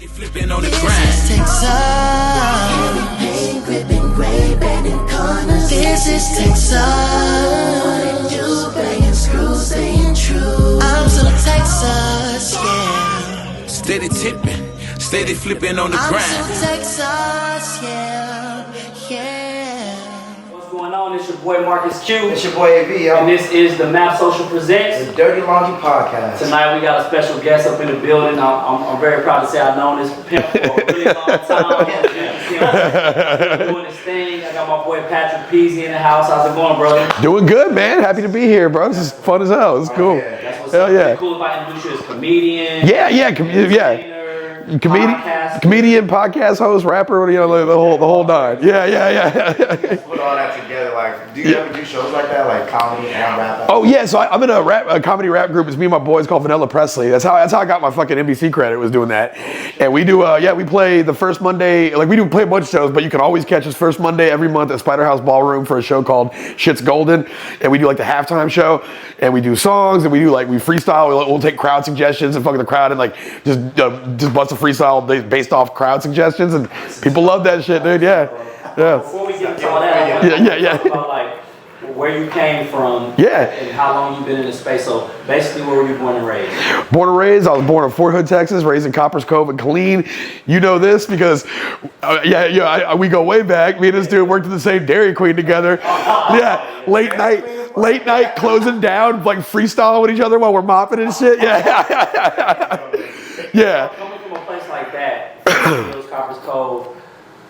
Flipping on the grind. This is Texas. Gripping, gray, bending corners. This is Texas. Banging screws, staying true. I'm still Texas, yeah. Steady tipping, steady flipping on the grind. I'm still Texas, yeah. What's going on? It's your boy Marcus Q. It's your boy AB, yo. And this is the Map Social Presents the Dirty Laundry Podcast. Tonight we got a special guest up in the building. I'm very proud to say I've known this pimp for a really long time. Doing his thing. I got my boy Patrick Peezy in the house. How's it going, brother? Doing good, man. Happy to be here, bro. This is fun as hell. It's cool. Yeah, that's what's hell yeah. Cool if I introduce you as comedian. Comedian, podcast host, rapper, you know, the whole nine. Yeah. Put all that together, like, do you ever do shows like that, like comedy and rap? Oh yeah, so I'm in a comedy rap group. It's me and my boys called Vanilla Presley. That's how I got my fucking NBC credit, was doing that. And we do we play the first Monday, like we do play a bunch of shows, but you can always catch us first Monday every month at Spider House Ballroom for a show called Shit's Golden. And we do like the halftime show, and we do songs, and we freestyle. We'll take crowd suggestions and fuck the crowd and like just bust a freestyle based off crowd suggestions, and people love that shit, dude. Yeah. Before we get into all that, yeah. Talk about like where you came from, and how long you've been in this space. So basically, where were you born and raised? Born and raised, I was born in Fort Hood, Texas, raised in Coppers Cove and Killeen. You know this because, we go way back. Me and this dude worked at the same Dairy Queen together. Yeah, late night, closing down, like freestyling with each other while we're mopping and shit. Yeah. Coming from a place like that, Coppers Cove,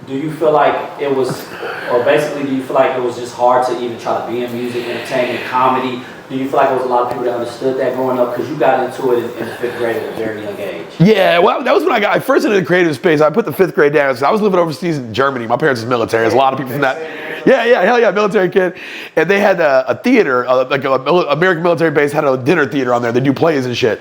do you feel like it was, or basically do you feel like it was just hard to even try to be in music, entertainment, comedy? Do you feel like there was a lot of people that understood that growing up because you got into it in the 5th grade at a very young age? Yeah, well, that was when I first into the creative space. I put the 5th grade down. So I was living overseas in Germany. My parents was military. There's a lot of people from that. Yeah, hell yeah, military kid. And they had a theater, like an American military base had a dinner theater on there. They do plays and shit.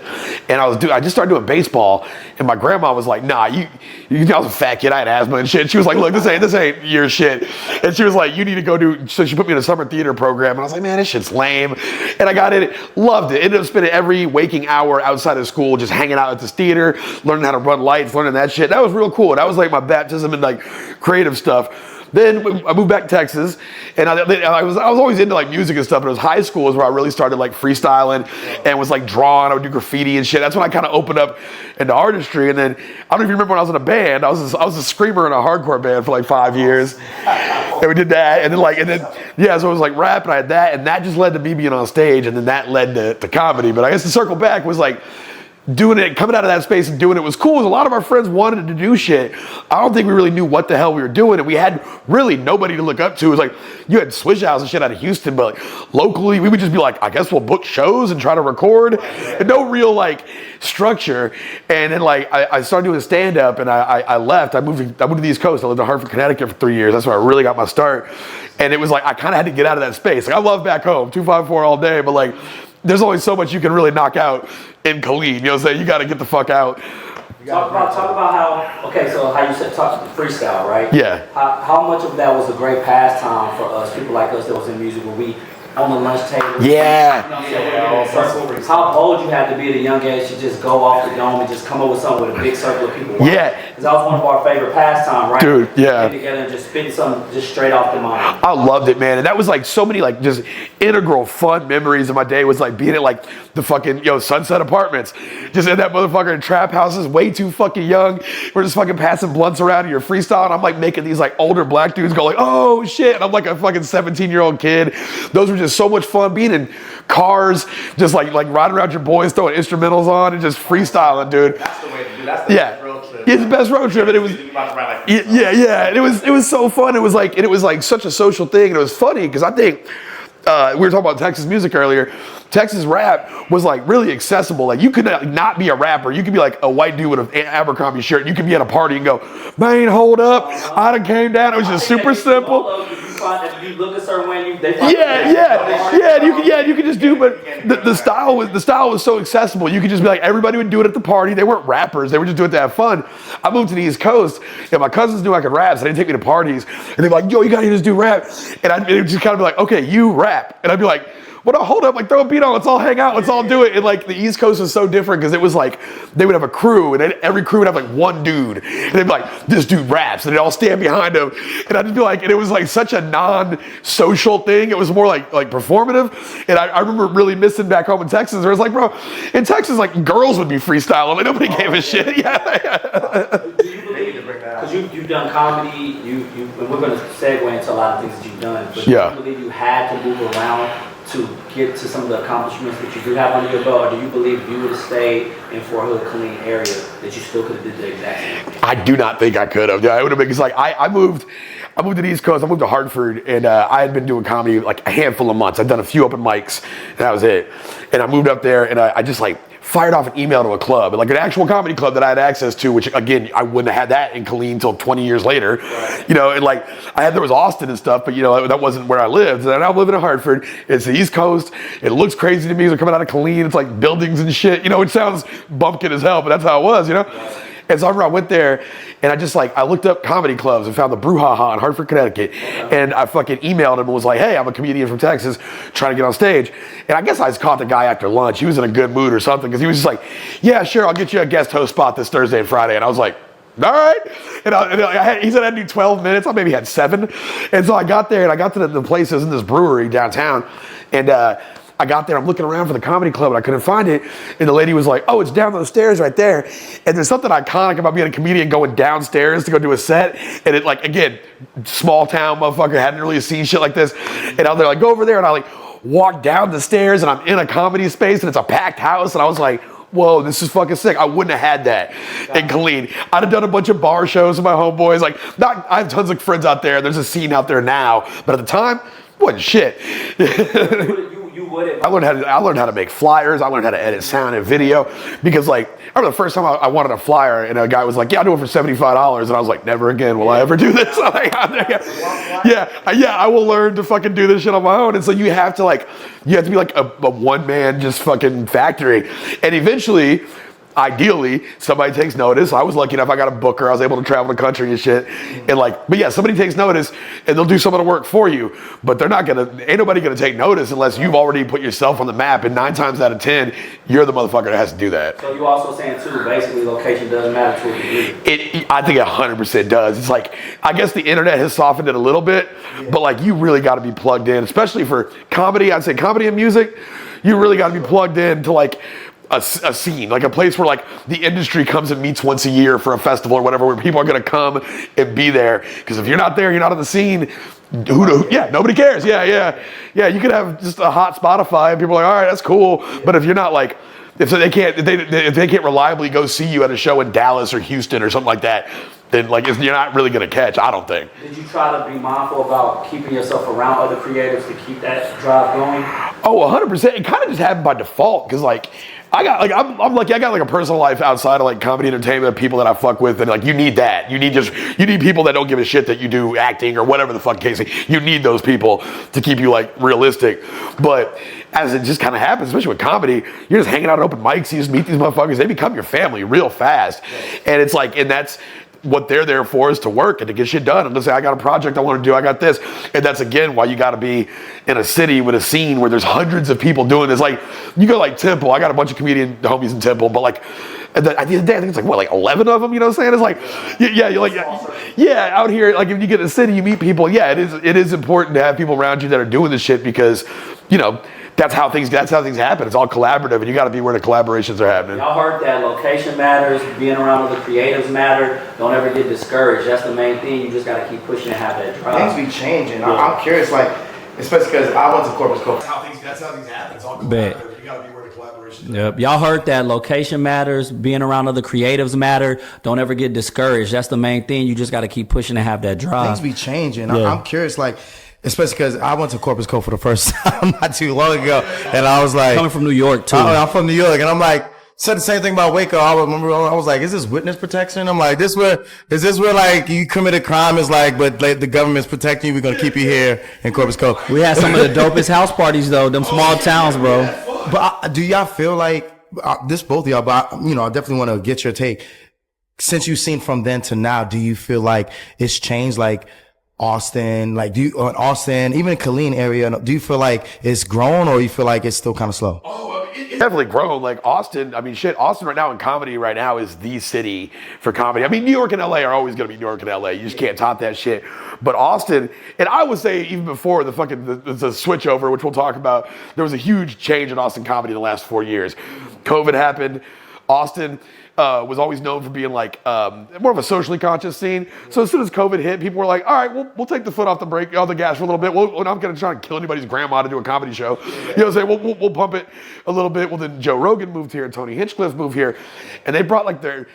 And I just started doing baseball. And my grandma was like, nah, I was a fat kid. I had asthma and shit. She was like, look, this ain't your shit. And she was like, you need to go so she put me in a summer theater program. And I was like, man, this shit's lame. And I got in it, loved it. Ended up spending every waking hour outside of school just hanging out at this theater, learning how to run lights, learning that shit. That was real cool. That was like my baptism in like creative stuff. Then I moved back to Texas, and I was always into like music and stuff. And it was high school is where I really started like freestyling and was like drawing. I would do graffiti and shit. That's when I kind of opened up into artistry. And then I don't know if you remember when I was in a band. I was a screamer in a hardcore band for like 5 years, and we did that. And then so it was like rap, and I had that, and that just led to me being on stage, and then that led to comedy. But I guess the circle back was like, doing it, coming out of that space and doing it was cool. A lot of our friends wanted to do shit. I don't think we really knew what the hell we were doing, and we had really nobody to look up to. It was like, you had Swish House and shit out of Houston, but like, locally, we would just be like, I guess we'll book shows and try to record, and no real like structure. And then like, I started doing stand-up, and I left. I moved to the East Coast. I lived in Hartford, Connecticut for 3 years. That's where I really got my start. And it was like, I kind of had to get out of that space. Like, I love back home, 254 all day, but like, there's only so much you can really knock out in Killeen. You know what I'm saying? You got to get the fuck out. Talk about how you said freestyle, right? Yeah. How much of that was a great pastime for us, people like us that was in music, where we on the lunch table? Yeah. How bold you had to be at a young age to just go off the dome and just come up with something with a big circle of people. Yeah. Because that was one of our favorite pastimes, right? Dude, yeah. Getting together and just spitting something just straight off the mind. I loved it, man. And that was like so many like just integral fun memories of my day was like being at like the fucking, Sunset Apartments. Just in that motherfucker in trap houses, way too fucking young. We're just fucking passing blunts around and you're freestyling. I'm like making these like older black dudes go like, oh shit. And I'm like a fucking 17-year-old kid. Those were just so much fun being in cars, just like riding around your boys, throwing instrumentals on and just freestyling, dude. That's the way to do. That's the best road trip. It's the best road trip, and it was And it was so fun. It was like such a social thing, and it was funny because I think we were talking about Texas music earlier. Texas rap was like really accessible. Like you could not be a rapper. You could be like a white dude with an Abercrombie shirt. You could be at a party and go, man, hold up. I done came down. It was just super simple. You look a certain way, you could just do, but the style was so accessible. You could just be like, everybody would do it at the party. They weren't rappers. They were just doing it to have fun. I moved to the East Coast, and my cousins knew I could rap, so they didn't take me to parties. And they'd be like, yo, you gotta just do rap. And it would just kind of be like, okay, you rap. And I'd be like, well, no, hold up, like throw a beat on, let's all hang out, let's all do it. And like the East Coast was so different because it was like they would have a crew, and every crew would have like one dude, and they'd be like, this dude raps, and they'd all stand behind him, and I'd just be like, and it was like such a non-social thing. It was more like performative, and I remember really missing back home in Texas, where it's like, bro, in Texas, like girls would be freestyling, like nobody gave a shit. Yeah. Do you believe, because you've done comedy, and we're going to segue into a lot of things that you've done, but do you believe you had to move around to get to some of the accomplishments that you do have under your belt, or do you believe if you would have stayed in Fort Hood, Killeen area, that you still could have did the exact same thing? I do not think I could have. Yeah, it would have been, because like I moved to the East Coast, I moved to Hartford, and I had been doing comedy like a handful of months. I'd done a few open mics, and that was it. And I moved up there, and I just like fired off an email to a club, like an actual comedy club that I had access to, which again, I wouldn't have had that in Killeen until 20 years later, you know, and like there was Austin and stuff, but you know, that wasn't where I lived. And I'm living in Hartford. It's the East Coast. It looks crazy to me. It's coming out of Killeen. It's like buildings and shit, you know, it sounds bumpkin as hell, but that's how it was, you know? And so I remember I went there, and I looked up comedy clubs and found the Brouhaha in Hartford, Connecticut. And I fucking emailed him and was like, hey, I'm a comedian from Texas trying to get on stage. And I guess I just caught the guy after lunch. He was in a good mood or something, because he was just like, yeah, sure, I'll get you a guest host spot this Thursday and Friday. And I was like, all right. And he said I'd do 12 minutes. I maybe had 7. And so I got there, and I got to the place. It was in this brewery downtown. And I got there, I'm looking around for the comedy club, and I couldn't find it. And the lady was like, oh, it's down those stairs right there. And there's something iconic about being a comedian going downstairs to go do a set. And it, like, again, small town motherfucker, hadn't really seen shit like this. And I was like, go over there. And I like walk down the stairs, and I'm in a comedy space, and it's a packed house. And I was like, whoa, this is fucking sick. I wouldn't have had that in Killeen. I'd have done a bunch of bar shows with my homeboys. Like, I have tons of friends out there. There's a scene out there now. But at the time, wasn't shit. I learned how to make flyers. I learned how to edit sound and video, because like I remember the first time I wanted a flyer, and a guy was like, "Yeah, I'll do it for $75," and I was like, "Never again will I ever do this." Like, I will learn to fucking do this shit on my own. And so you have to be like a one man just fucking factory, and eventually, ideally, somebody takes notice. I was lucky enough, I got a booker. I was able to travel the country and shit. And but yeah, somebody takes notice, and they'll do some of the work for you. But ain't nobody gonna take notice unless you've already put yourself on the map. And 9 times out of 10, you're the motherfucker that has to do that. So you also saying too, basically location doesn't matter to a degree. I think it 100% does. It's like, I guess the internet has softened it a little bit, but like you really gotta be plugged in, especially for comedy. I'd say comedy and music, you really gotta be plugged in to like a scene, like a place where like the industry comes and meets once a year for a festival or whatever, where people are gonna come and be there. Because if you're not there, you're not on the scene. Nobody cares. Yeah. You could have just a hot Spotify, and people are like, all right, that's cool. But if you're not like, if they can't reliably go see you at a show in Dallas or Houston or something like that, then like you're not really gonna catch. I don't think. Did you try to be mindful about keeping yourself around other creatives to keep that drive going? Oh, 100%. It kind of just happened by default, because like I'm lucky. I got like a personal life outside of like comedy entertainment, people that I fuck with, and like you need that. You need people that don't give a shit that you do acting or whatever the fuck case. You need those people to keep you like realistic. But as it just kind of happens, especially with comedy, you're just hanging out at open mics. You just meet these motherfuckers. They become your family real fast, and it's like, and that's what they're there for, is to work and to get shit done. And let's say I got a project I want to do, I got this. And that's again why you got to be in a city with a scene where there's hundreds of people doing this. Like you go like Temple, I got a bunch of comedian homies in Temple, but like at the end of the day, I think it's like what, like 11 of them, you know what I'm saying? It's like, you're like, out here, like if you get in a city, you meet people. Yeah, it is important to have people around you that are doing this shit, because, you know, that's how things happen. It's all collaborative, and you got to be where the collaborations are happening. Y'all heard that location matters, being around other creatives matter. Don't ever get discouraged. That's the main thing. You just got to keep pushing and have that drive. Things be changing. Yeah. I'm curious, like, especially because I went to Corpus Christi. That's how things happen. It's all collaborative. You got to be where the collaboration. Yep. Y'all heard that location matters, being around other creatives matter. Don't ever get discouraged. That's the main thing. You just got to keep pushing and have that drive. Things be changing. Yeah. I'm curious, like, especially because I went to Corpus Christi for the first time not too long ago, and I was like, coming from New York too. I'm from New York, and I'm like, said the same thing about Waco. I remember I was like, is this witness protection? I'm like, is this where like you commit a crime is like, but like, the government's protecting you. We're gonna keep you here in Corpus Christi. We had some of the dopest house parties though, them small towns, bro. But do y'all feel like this, both of y'all? But I definitely want to get your take. Since you've seen from then to now, do you feel like it's changed? Like, Austin, like Austin, even Killeen area, do you feel like it's grown or you feel like it's still kind of slow? Oh, it's definitely grown. Like Austin, I mean, shit, Austin right now in comedy right now is the city for comedy. I mean, New York and LA are always going to be New York and LA. You just can't top that shit. But Austin, and I would say even before the switch over, which we'll talk about, there was a huge change in Austin comedy in the last 4 years. COVID happened. Austin was always known for being like more of a socially conscious scene. So as soon as COVID hit, people were like, all right, we'll take the foot off the gas for a little bit. We're not going to try and kill anybody's grandma to do a comedy show. You know what I'm saying? We'll pump it a little bit. Well, then Joe Rogan moved here, Tony Hinchcliffe moved here, and they brought like their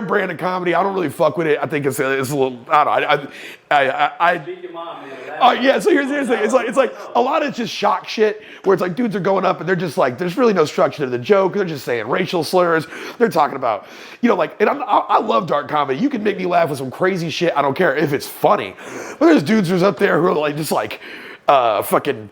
brand of comedy. I don't really fuck with it. I think it's a little, I don't know. Yeah, so here's the thing. It's like a lot of just shock shit where it's like dudes are going up and they're just like, there's really no structure to the joke. They're just saying racial slurs. They're talking about, like, and I love dark comedy. You can make me laugh with some crazy shit. I don't care if it's funny. But there's dudes who's up there who are like, just like, fucking,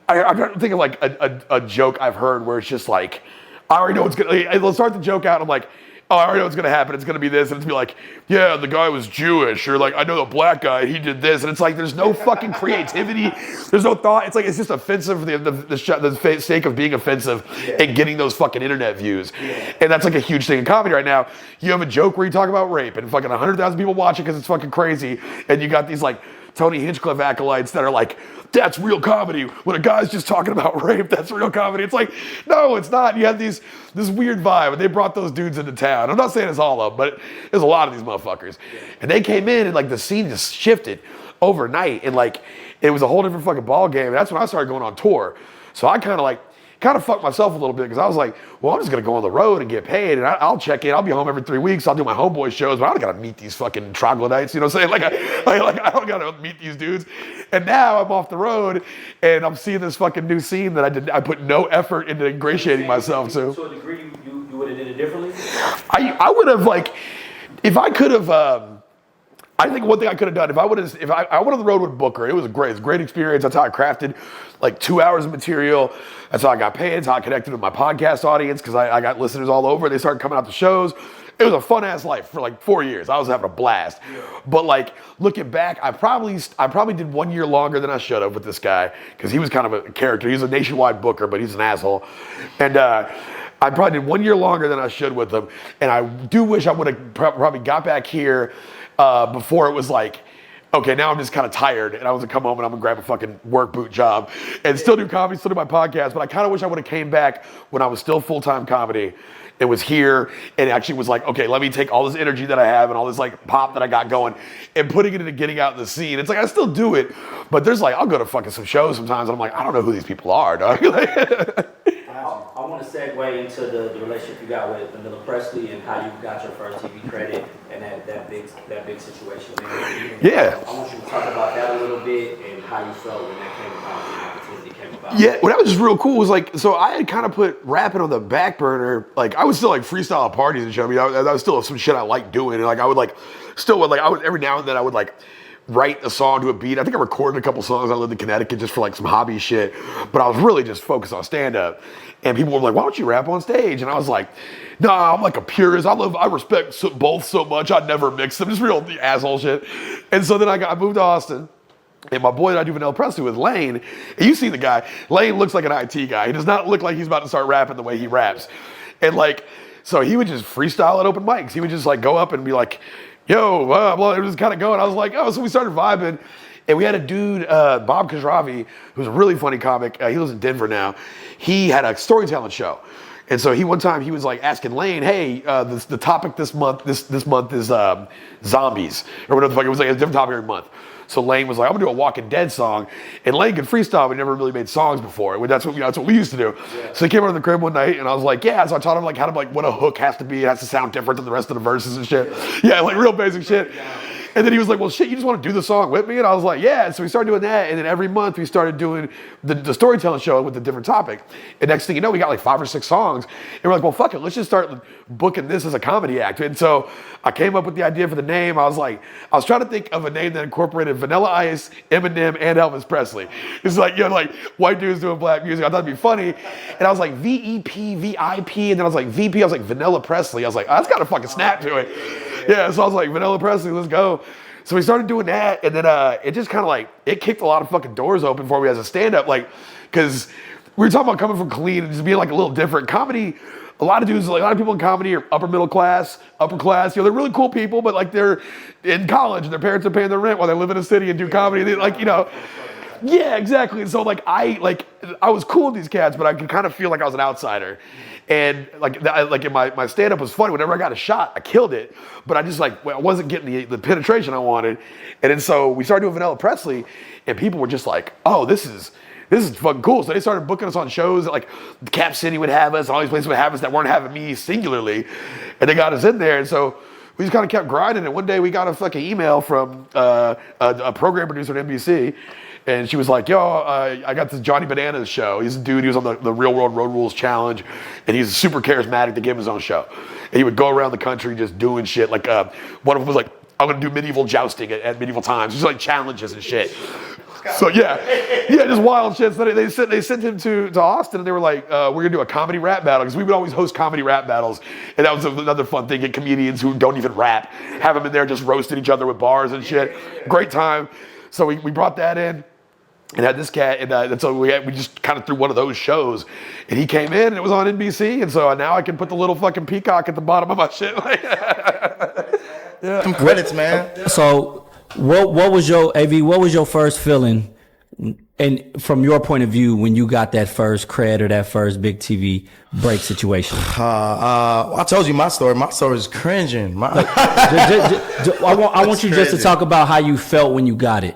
I'm trying to think of like a joke I've heard where it's just like, I already know what's gonna, let's start the joke out. And I'm like, oh, I already know what's going to happen. It's going to be this. And it's be like, yeah, the guy was Jewish. Or like, I know the black guy, he did this. And it's like, there's no fucking creativity. There's no thought. It's like, it's just offensive for the sake of being offensive and getting those fucking internet views. And that's like a huge thing in comedy right now. You have a joke where you talk about rape and fucking 100,000 people watch it because it's fucking crazy. And you got these like Tony Hinchcliffe acolytes that are like, that's real comedy. When a guy's just talking about rape, that's real comedy. It's like, no, it's not. You have this weird vibe, and they brought those dudes into town. I'm not saying it's all of them, but there's a lot of these motherfuckers. And they came in, and like the scene just shifted overnight, and like it was a whole different fucking ball game. And that's when I started going on tour. So I kind of fucked myself a little bit because I was like, well, I'm just gonna go on the road and get paid, and I'll check in. I'll be home every 3 weeks. I'll do my homeboy shows, but I don't gotta meet these fucking troglodytes. You know what I'm saying? Like I don't gotta meet these dudes. And now I'm off the road, and I'm seeing this fucking new scene that I put no effort into ingratiating myself to. To a degree, you would have did it differently. I would have like, if I could have. I think one thing I could have done if I went on the road with Booker, it was a great experience. That's how I crafted like 2 hours of material. That's how I got paid. That's how I connected with my podcast audience because I got listeners all over. They started coming out to shows. It was a fun ass life for like 4 years. I was having a blast. But like looking back, I probably did 1 year longer than I should have with this guy because he was kind of a character. He's a nationwide booker, but he's an asshole. And I probably did 1 year longer than I should with him. And I do wish I would have probably got back here before it was like, okay, now I'm just kind of tired and I was gonna come home and I'm gonna grab a fucking work boot job and still do comedy, still do my podcast. But I kind of wish I would have came back when I was still full-time comedy and was here and actually was like, okay, let me take all this energy that I have and all this like pop that I got going and putting it into getting out in the scene. It's like, I still do it, but there's like, I'll go to fucking some shows sometimes and I'm like, I don't know who these people are, dog. I want to segue into the relationship you got with Vanilla Presley and how you got your first TV credit and that big situation. Yeah. I want you to talk about that a little bit and how you felt when that came about, when the opportunity came about. Yeah, what that was just real cool was like, so I had kind of put rapping on the back burner. Like I would still like freestyle at parties and shit. I mean, that was still some shit I liked doing. And like I would every now and then I would like write a song to a beat. I think I recorded a couple songs. I lived in Connecticut just for like some hobby shit. But I was really just focused on stand-up. And people were like, why don't you rap on stage? And I was like, nah, I'm like a purist. I respect both so much. I'd never mix them. Just real asshole shit. And so then I moved to Austin. And my boy that I do Vanilla Presley with, Lane, and you see the guy, Lane looks like an IT guy. He does not look like he's about to start rapping the way he raps. And like, so he would just freestyle at open mics. He would just like go up and be like, yo, well, it was kind of going. I was like, oh, so we started vibing. And we had a dude, Bob Khosravi, who's a really funny comic. He lives in Denver now. He had a storytelling show. And so one time he was like asking Lane, hey, the topic this month is zombies. Or whatever the fuck. It was like a different topic every month. So Lane was like, I'm gonna do a Walking Dead song. And Lane could freestyle, but never really made songs before. That's what we used to do. Yeah. So he came over to the crib one night and I was like, yeah. So I taught him like how to like what a hook has to be. It has to sound different than the rest of the verses and shit. Yeah, like real basic shit. And then he was like, well, shit, you just want to do the song with me? And I was like, yeah. So we started doing that. And then every month we started doing the storytelling show with a different topic. And next thing you know, we got like 5 or 6 songs. And we're like, well, fuck it. Let's just start booking this as a comedy act. And so I came up with the idea for the name. I was trying to think of a name that incorporated Vanilla Ice, Eminem, and Elvis Presley. It's like, like white dudes doing black music. I thought it'd be funny. And I was like, V-E-P, V-I-P. And then I was like, V-P. I was like, Vanilla Presley. I was like, oh, that's got a fucking snap to it. Yeah, so I was like, Vanilla Presley, let's go. So we started doing that, and then it just kind of like, it kicked a lot of fucking doors open for me as a stand-up, like, because we were talking about coming from clean and just being like a little different. Comedy, a lot of dudes, like a lot of people in comedy are upper middle class, upper class. They're really cool people, but like they're in college and their parents are paying their rent while they live in a city and do comedy. They, like, yeah, exactly. And so like I was cool with these cats, but I could kind of feel like I was an outsider. And like in my stand-up was funny. Whenever I got a shot, I killed it. But I just I wasn't getting the penetration I wanted. And then so we started doing Vanilla Presley, and people were just like, oh, this is fucking cool. So they started booking us on shows like Cap City would have us, and all these places would have us that weren't having me singularly. And they got us in there. And so we just kind of kept grinding. And one day we got a fucking email from a program producer at NBC. And she was like, yo, I got this Johnny Bananas show. He's a dude, he was on the Real World Road Rules Challenge. And he's super charismatic to give him his own show. And he would go around the country just doing shit. Like one of them was like, I'm gonna do medieval jousting at medieval times. Just like challenges and shit. So yeah, just wild shit. So they sent him to Austin, and they were like, we're gonna do a comedy rap battle, because we would always host comedy rap battles, and that was another fun thing. Get comedians who don't even rap, have them in there just roasting each other with bars and shit. Great time. So we brought that in. And had this cat, and so we just kind of threw one of those shows, and he came in, and it was on NBC, and so now I can put the little fucking peacock at the bottom of my shit. Some credits, man. So, what was your first feeling, and from your point of view, when you got that first cred or that first big TV break situation? I told you my story. My story is cringing. I want you just to talk about how you felt when you got it.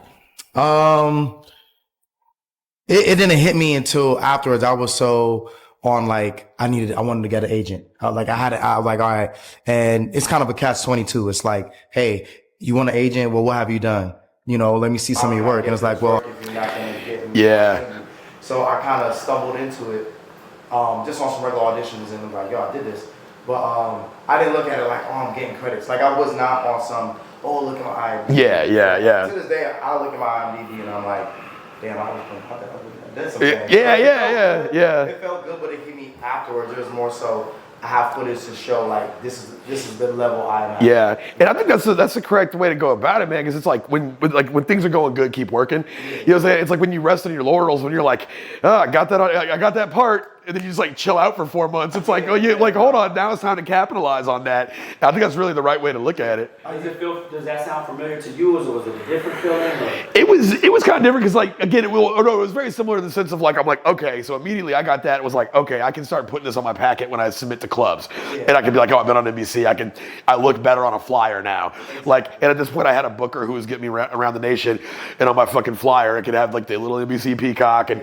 It didn't hit me until afterwards. I was so on like, I wanted to get an agent. I was like, all right. And it's kind of a catch-22. It's like, hey, you want an agent? Well, what have you done? Let me see some of your work. And it's like, well, yeah. So I kind of stumbled into it, just on some regular auditions, and I'm like, yo, I did this. But I didn't look at it like, oh, I'm getting credits. Like I was not on some, oh, look at my IMDb. Yeah. To this day, I look at my IMDb and I'm like, damn, I was going to Yeah. It felt good, but it hit me afterwards. It was more so I have footage to show like this is the level I'm at. Yeah, and I think that's the correct way to go about it, man. Because it's like when things are going good, keep working. You know what I'm saying? It's like when you rest on your laurels, when you're like, oh, I got that part. And then you just like chill out for 4 months. It's like, oh, you like, hold on, now it's time to capitalize on that. And I think that's really the right way to look at it. Does that sound familiar to you, or was it a different feeling? Or? It was kind of different because like again, it was very similar in the sense of like I'm like, okay, so immediately I got that. It was like, okay, I can start putting this on my packet when I submit to clubs, and I can be like, oh, I've been on NBC. I look better on a flyer now. Like, and at this point, I had a booker who was getting me around the nation, and on my fucking flyer, I could have like the little NBC peacock and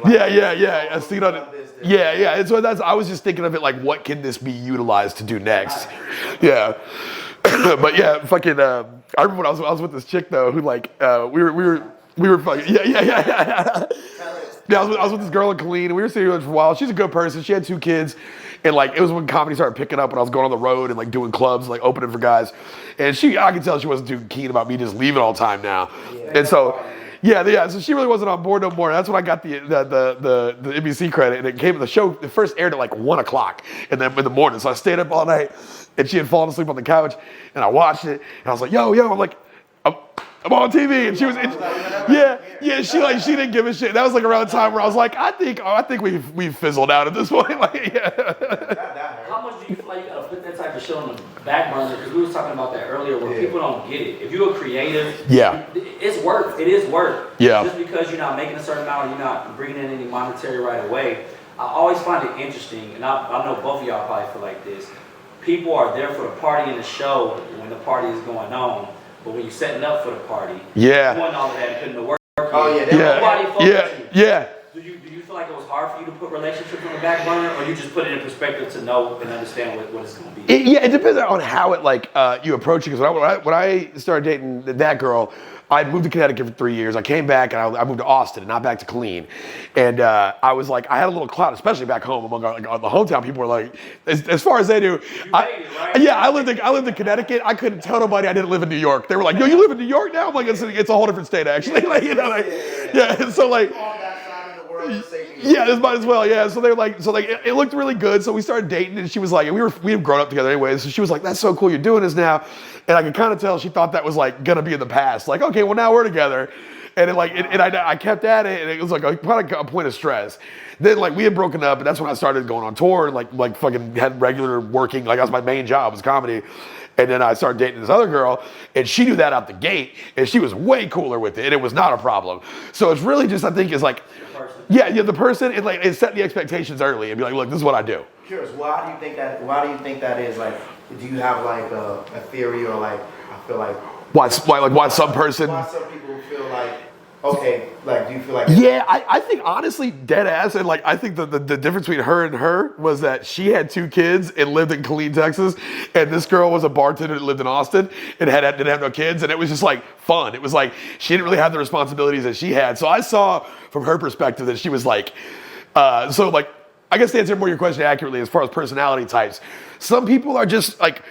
yeah. I see it on it. Yeah. And so I was just thinking of it like, what can this be utilized to do next? Yeah. But yeah, fucking. I remember when I was with this chick though, who like we were fucking yeah. Yeah, I was with this girl in Colleen, and we were sitting here for a while. She's a good person. She had 2 kids, and like it was when comedy started picking up, and I was going on the road and like doing clubs, like opening for guys. And I could tell she wasn't too keen about me just leaving all the time now. And so. Yeah. So she really wasn't on board no more. That's when I got the NBC credit, and it came. The show it first aired at like 1 o'clock, and then in the morning. So I stayed up all night, and she had fallen asleep on the couch, and I watched it, and I was like, yo, I'm like, I'm on TV, and she was, she didn't give a shit. That was like around the time where I was like, I think we've fizzled out at this point. Like, yeah. How much do you feel like you gotta put that type of shit on the back burner? Because we were talking about that earlier, where people don't get it. If you're a creative, it's work. It is work. Yeah. Just because you're not making a certain amount, or you're not bringing in any monetary right away. I always find it interesting, and I know both of y'all probably feel like this. People are there for the party and the show when the party is going on. But when you're setting up for the party, doing all of that and putting the work in, nobody focuses you. Do you feel like it was hard for you to put relationships on the back burner, or you just put it in perspective to know and understand what it's going to be? It depends on how it like you approach it. Because when I started dating that girl, I'd moved to Connecticut for 3 years. I came back and I moved to Austin and not back to Killeen. And I was like, I had a little clout, especially back home among the hometown people were like, as far as they do. I lived in Connecticut. I couldn't tell nobody I didn't live in New York. They were like, yo, you live in New York now? I'm like, it's a whole different state actually. Like, so like. Yeah, this might as well. Yeah, so they're like, it looked really good. So we started dating, and she was like, and we had grown up together anyways. So she was like, "That's so cool, you're doing this now," and I could kind of tell she thought that was like gonna be in the past. Like, okay, well now we're together, and I kept at it, and it was like a point of stress. Then like we had broken up, and that's when I started going on tour and like fucking had regular working. Like that was my main job was comedy. And then I started dating this other girl, and she knew that out the gate, and she was way cooler with it, and it was not a problem. So it's really just, I think, is like, yeah, the person, and like, and set the expectations early, and be like, look, this is what I do. Curious, why do you think that is? Like, do you have like a theory, or like, I feel like why some person? Why some people feel like, okay, like, do you feel like? Yeah, I think honestly, dead ass, and like I think the difference between her and her was that she had 2 kids and lived in Killeen, Texas, and this girl was a bartender that lived in Austin and didn't have no kids, and it was just like fun. It was like she didn't really have the responsibilities that she had. So I saw from her perspective that she was like, so like I guess to answer more your question accurately as far as personality types, some people are just like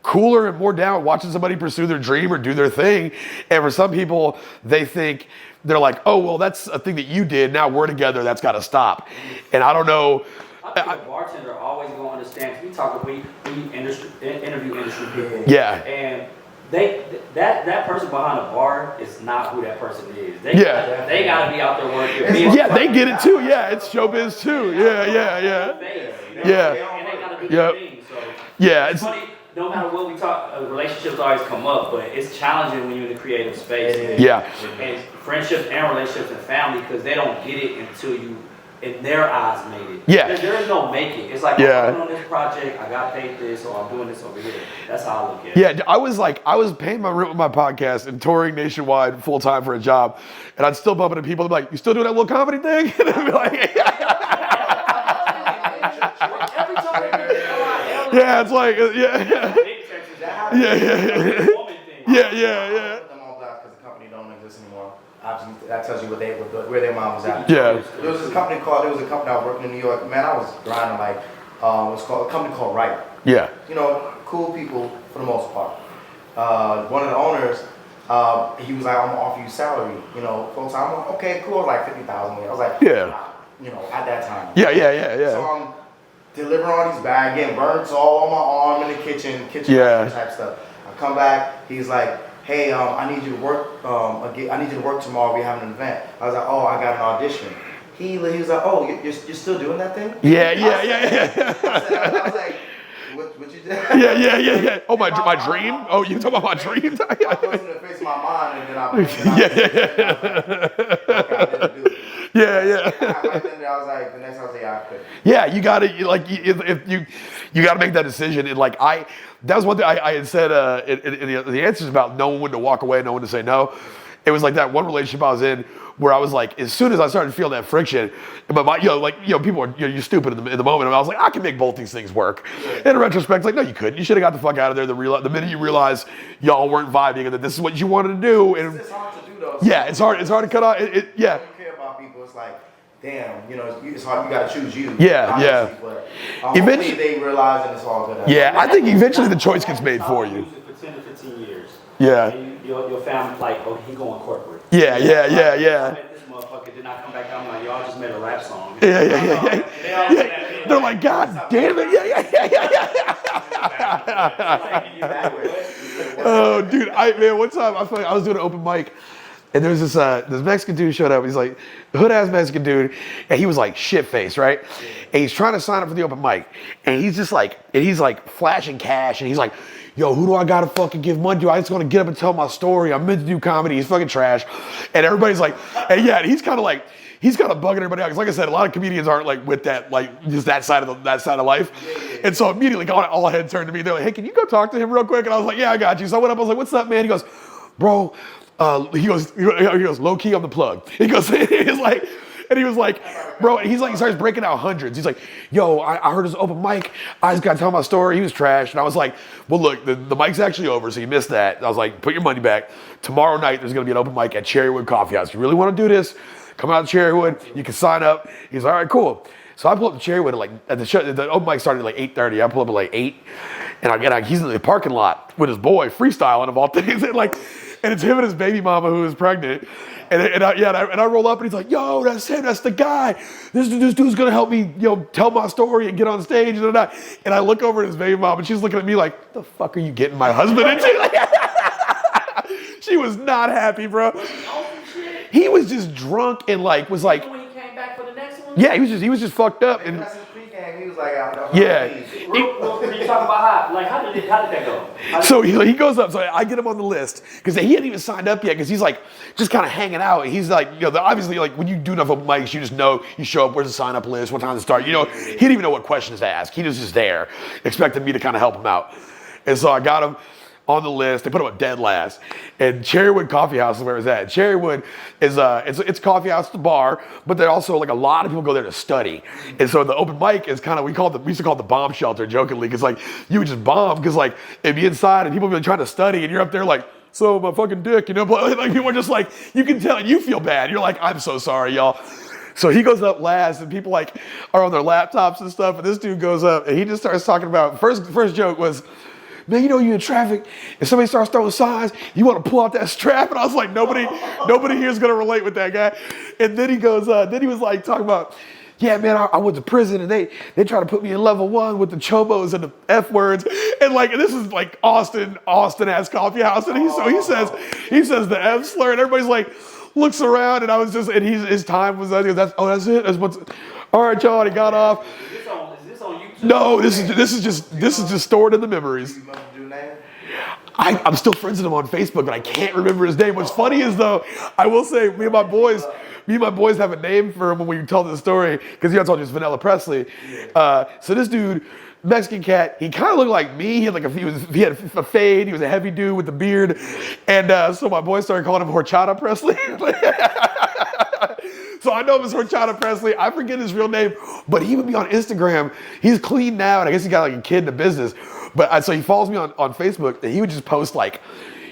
cooler and more down watching somebody pursue their dream or do their thing, and for some people they think. They're like, oh, well, that's a thing that you did. Now we're together. That's got to stop. And I don't know. I think a bartender always going to understand. We interview industry people. Yeah. And that person behind the bar is not who that person is. They got to be out there working. Yeah, they get it too. Yeah, it's showbiz too. Yeah. And they got to do their thing. So yeah, it's funny. No matter what we talk, relationships always come up, but it's challenging when you're in the creative space. Yeah. And friendships and relationships and family, because they don't get it until you, in their eyes, made it. Yeah. There is no make it. It's like, I'm working on this project, I got paid this, or I'm doing this over here. That's how I look at it. Yeah, I was paying my rent with my podcast and touring nationwide full time for a job, and I'd still bump into people and be like, you still doing that little comedy thing? And I'd be like, yeah, it's like, yeah. Because the company don't exist anymore. Obviously, that tells you where their mom was at. Yeah. There was a company I was working in New York. Man, I was grinding like, what's called a company called Right. Yeah. You know, cool people for the most part. One of the owners, he was like, I'm gonna offer you salary, you know, full time. I'm like, okay, cool, like 50,000. I was like, yeah. You know, at that time. Yeah. So I'm delivering all these bags, getting burns all on my arm in the kitchen type stuff. I come back, he's like, hey, I need you to work. I need you to work tomorrow. We have an event. I was like, oh, I got an audition. He was like, oh, you're still doing that thing? Yeah. I was like, what you did? Yeah. Oh, my dream? Oh, you talking about my dream? I was in the face of my mind, and then I didn't do it. Yeah. I was like, the next time I was like, yeah, I could. Yeah, you gotta if you gotta make that decision. And like that was one thing I had said in the answers about knowing when to walk away, knowing when to say no. It was like that one relationship I was in where I was like, as soon as I started feeling that friction, but people are you're stupid in the moment. And I was like, I can make both these things work. And in retrospect, like, no, you couldn't. You should have got the fuck out of there. The minute you realize y'all weren't vibing and that this is what you wanted to do. And it's hard to do though. Yeah, it's hard to cut off. Yeah. When you care about people, it's like, damn, you know, it's hard. You got to choose you. Yeah. But eventually they realize and it's all good. Yeah, I think eventually the choice gets made for you. For 10 to 15 years. Yeah. And your family's like, oh, he going corporate. Yeah. I met this motherfucker, did not come back out. I'm like, y'all just made a rap song. Yeah. They're like, God damn it. Yeah. Oh, dude, one time I feel like I was doing an open mic. And there was this Mexican dude showed up. He's like, hood-ass Mexican dude. And he was like shit-faced, right? And he's trying to sign up for the open mic. And he's just like, flashing cash. And he's like, yo, who do I gotta fucking give money to? I just gonna get up and tell my story. I'm meant to do comedy. He's fucking trash. And everybody's like, and yeah, he's kind of bugging everybody out. Because like I said, a lot of comedians aren't like with that, like just that side of life. And so immediately all heads turned to me. They're like, hey, can you go talk to him real quick? And I was like, yeah, I got you. So I went up, I was like, what's up, man? He goes, bro, he goes, low key, I'm the plug. He goes, he was like, bro, he starts breaking out hundreds. He's like, yo, I heard his open mic. I just got to tell my story. He was trash. And I was like, well, look, the mic's actually over, so you missed that. And I was like, put your money back. Tomorrow night, there's going to be an open mic at Cherrywood Coffee House. You really want to do this? Come out to Cherrywood. You can sign up. He's all right, cool. So I pull up to Cherrywood at the open mic started at like 8:30. I pull up at like 8. And he's in the parking lot with his boy freestyling of all things, and it's him and his baby mama who is pregnant. And I roll up and he's like, yo, that's him, that's the guy. This dude's gonna help me, tell my story and get on stage. And I look over at his baby mom and she's looking at me like, what the fuck are you getting my husband into? She was not happy, bro. He was just drunk and was like. When he came back for the next one? Yeah, he was just fucked up. And he was like, yeah. Can you talk about how did that go? So he goes up. So I get him on the list because he hadn't even signed up yet because he's like just kind of hanging out. He's like, obviously like when you do enough open mics, you just know you show up. Where's the sign up list? What time to start? He didn't even know what questions to ask. He was just there, expecting me to kind of help him out. And so I got him on the list. They put him at dead last. And Cherrywood Coffee House is where it's at. Cherrywood is it's a coffee house, it's a bar, but there also like a lot of people go there to study. And so the open mic is kind of we used to call it the bomb shelter jokingly, because like you would just bomb because like it'd be inside and people would be trying to study and you're up there like, so my fucking dick, but like people are just like, you can tell and you feel bad. You're like, I'm so sorry, y'all. So he goes up last and people like are on their laptops and stuff, and this dude goes up and he just starts talking about first joke was, man, you in traffic, and somebody starts throwing signs, you want to pull out that strap? And I was like, nobody here is going to relate with that guy. And then he goes, then he was like talking about, yeah, man, I went to prison, and they tried to put me in level 1 with the chobos and the F words. And like, this is like Austin-ass coffee house. And he says the F slur, and everybody's like, looks around, and I was just, and his time was, that's it. All right, y'all, he got off. No, this is just stored in the memories. I'm still friends with him on Facebook, but I can't remember his name. What's funny is though, I will say, me and my boys have a name for him when we tell the story, because I told you it's Vanilla Presley. So this dude, Mexican cat, he kind of looked like me. He had he had a fade. He was a heavy dude with a beard, and so my boys started calling him Horchata Presley. So I know it was Horchata Presley. I forget his real name, but he would be on Instagram. He's clean now, and I guess he got like a kid in a business. But so he follows me on Facebook, and he would just post like,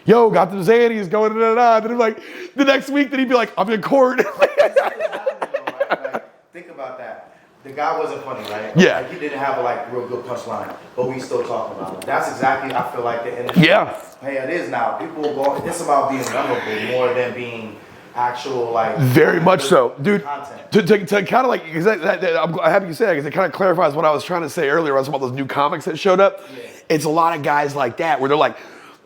yo, got the Xannies going, da. Then like the next week, then he'd be like, I'm in court. Think about that. The guy wasn't funny, right? Yeah. Like, he didn't have a real good punchline, but we still talking about it. That's exactly, I feel like, the industry. Yeah. Hey, it is now. People go, it's about being memorable more than being actual, very much so, dude. Content. To kind of like, because I'm happy you said that, because it kind of clarifies what I was trying to say earlier. I was about those new comics that showed up. Yeah. It's a lot of guys like that where they're like,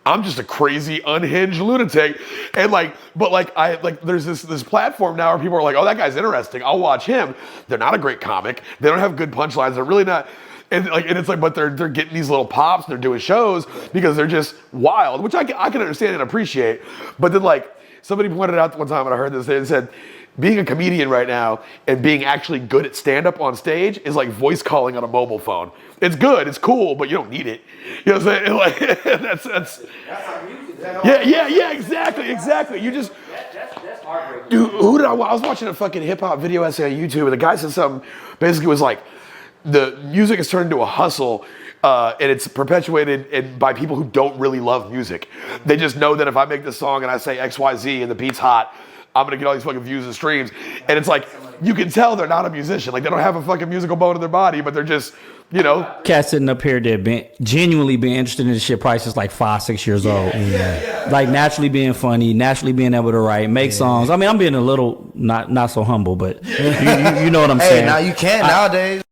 I'm just a crazy, unhinged lunatic, and there's this platform now where people are like, oh, that guy's interesting, I'll watch him. They're not a great comic. They don't have good punchlines. They're really not. And it's like, but they're getting these little pops. They're doing shows because they're just wild, which I can understand and appreciate. But then somebody pointed out one time, and I heard this, they said, being a comedian right now and being actually good at stand-up on stage is like voice calling on a mobile phone. It's good, it's cool, but you don't need it. You know what I'm saying? That's like music. Yeah, exactly. You just... That's heartbreaking. Dude, I was watching a fucking hip-hop video essay on YouTube, and the guy said something, basically was like, the music has turned into a hustle, and it's perpetuated by people who don't really love music. They just know that if I make this song and I say XYZ and the beat's hot, I'm gonna get all these fucking views and streams. And it's like, you can tell they're not a musician. Like, they don't have a fucking musical bone in their body, but they're just, Cats sitting up here that genuinely being interested in this shit probably since like 5-6 years old. Yeah. Like naturally being funny, naturally being able to write, make songs. I mean, I'm being a little not so humble, but you know what I'm saying. Hey, now you can nowadays.